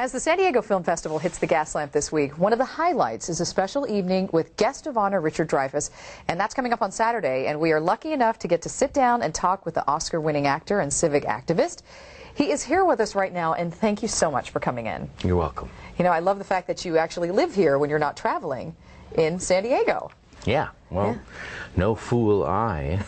As the San Diego Film Festival hits the gas lamp this week, one of the highlights is a special evening with guest of honor Richard Dreyfuss, and that's coming up on Saturday, and we are lucky enough to get to sit down and talk with the Oscar-winning actor and civic activist. He is here with us right now, and thank you so much for coming in. You're welcome. You know, I love the fact that you actually live here when you're not traveling in San Diego. Yeah, well, no fool I.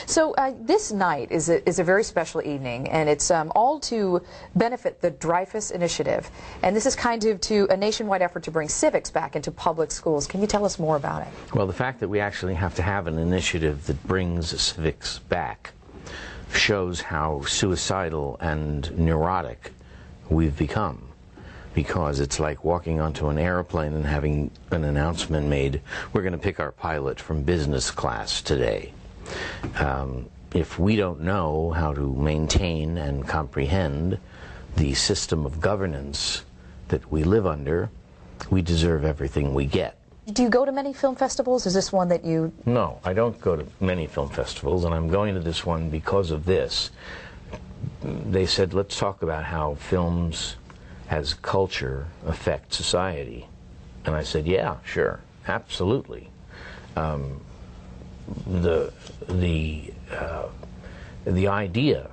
So this night is a very special evening, and it's all to benefit the Dreyfuss Initiative. And this is kind of to a nationwide effort to bring civics back into public schools. Can you tell us more about it? Well, the fact that we actually have to have an initiative that brings civics back shows how suicidal and neurotic we've become. Because it's like walking onto an airplane and having an announcement made, we're going to pick our pilot from business class today. If we don't know how to maintain and comprehend the system of governance that we live under, we deserve everything we get. Do you go to many film festivals? Is this one that you... No, I don't go to many film festivals, and I'm going to this one because of this. They said, let's talk about how films as culture affect society. And I said, yeah, sure, absolutely. The idea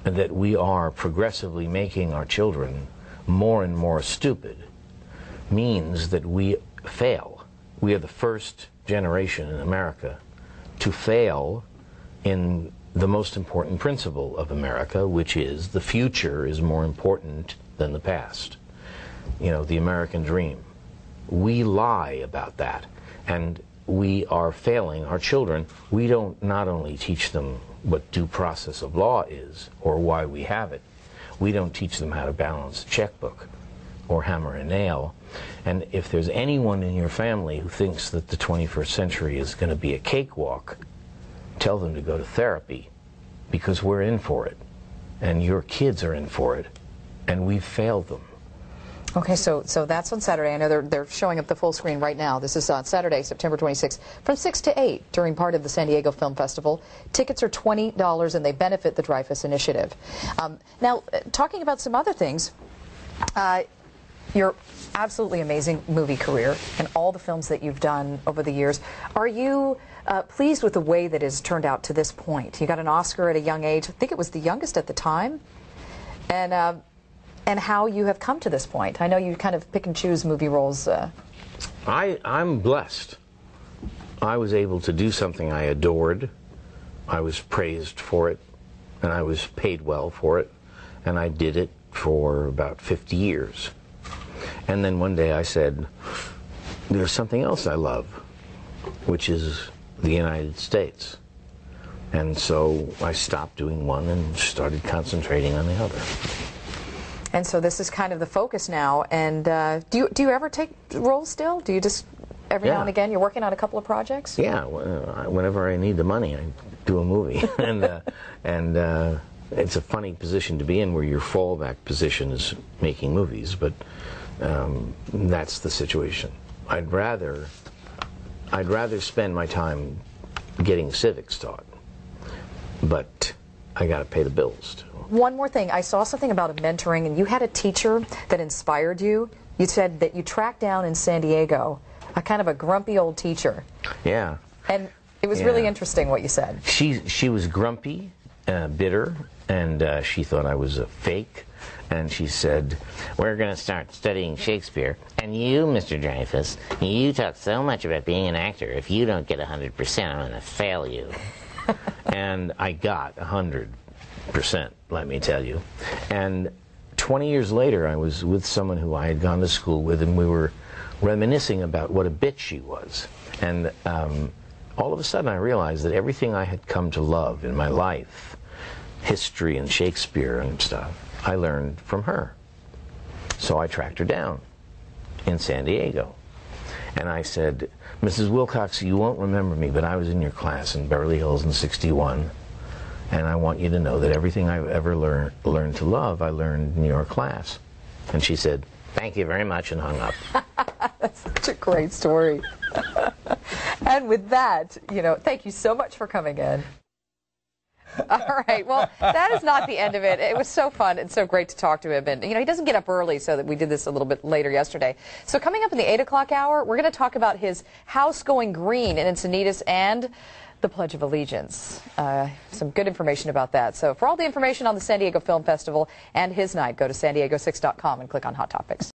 that we are progressively making our children more and more stupid means that we fail. We are the first generation in America to fail in the most important principle of America, which is the future is more important than the past. You know, the American dream. We lie about that, and we are failing our children. We don't not only teach them what due process of law is or why we have it, we don't teach them how to balance a checkbook or hammer a nail. And if there's anyone in your family who thinks that the 21st century is going to be a cakewalk, tell them to go to therapy, because we're in for it, and your kids are in for it, and we've failed them. Okay, so that's on Saturday. I know they're showing up the full screen right now. This is on Saturday, September 26th, from 6 to 8 during part of the San Diego Film Festival. Tickets are $20, and they benefit the Dreyfuss Initiative. Now, talking about some other things, your absolutely amazing movie career and all the films that you've done over the years, are you pleased with the way that it's turned out to this point? You got an Oscar at a young age. I think it was the youngest at the time. And how you have come to this point. I know you kind of pick and choose movie roles. I'm blessed. I was able to do something I adored. I was praised for it, and I was paid well for it, and I did it for about 50 years. And then one day I said, there's something else I love, which is the United States. And so I stopped doing one and started concentrating on the other. And so this is kind of the focus now. And do you ever take roles still? Do you just every now and again you're working on a couple of projects? Yeah, whenever I need the money, I do a movie, and it's a funny position to be in, where your fallback position is making movies. But that's the situation. I'd rather spend my time getting civics taught, but I got to pay the bills too. One more thing, I saw something about a mentoring, and you had a teacher that inspired you. You said that you tracked down in San Diego a kind of a grumpy old teacher. Yeah. And it was really interesting what you said. She was grumpy, bitter, and she thought I was a fake. And she said, we're going to start studying Shakespeare. And you, Mr. Dreyfuss, you talk so much about being an actor. If you don't get 100%, I'm going to fail you. And I got 100%, let me tell you. And 20 years later, I was with someone who I had gone to school with, and we were reminiscing about what a bitch she was. And all of a sudden I realized that everything I had come to love in my life, history and Shakespeare and stuff, I learned from her. So I tracked her down in San Diego. And I said, Mrs. Wilcox, you won't remember me, but I was in your class in Beverly Hills in '61. And I want you to know that everything I've ever learned to love, I learned in your class. And she said, thank you very much, and hung up. That's such a great story. And with that, thank you so much for coming in. All right. Well, that is not the end of it. It was so fun and so great to talk to him. And, he doesn't get up early, so that we did this a little bit later yesterday. So coming up in the 8 o'clock hour, we're going to talk about his house going green in Encinitas and the Pledge of Allegiance. Some good information about that. So for all the information on the San Diego Film Festival and his night, go to san diego6.com and click on Hot Topics.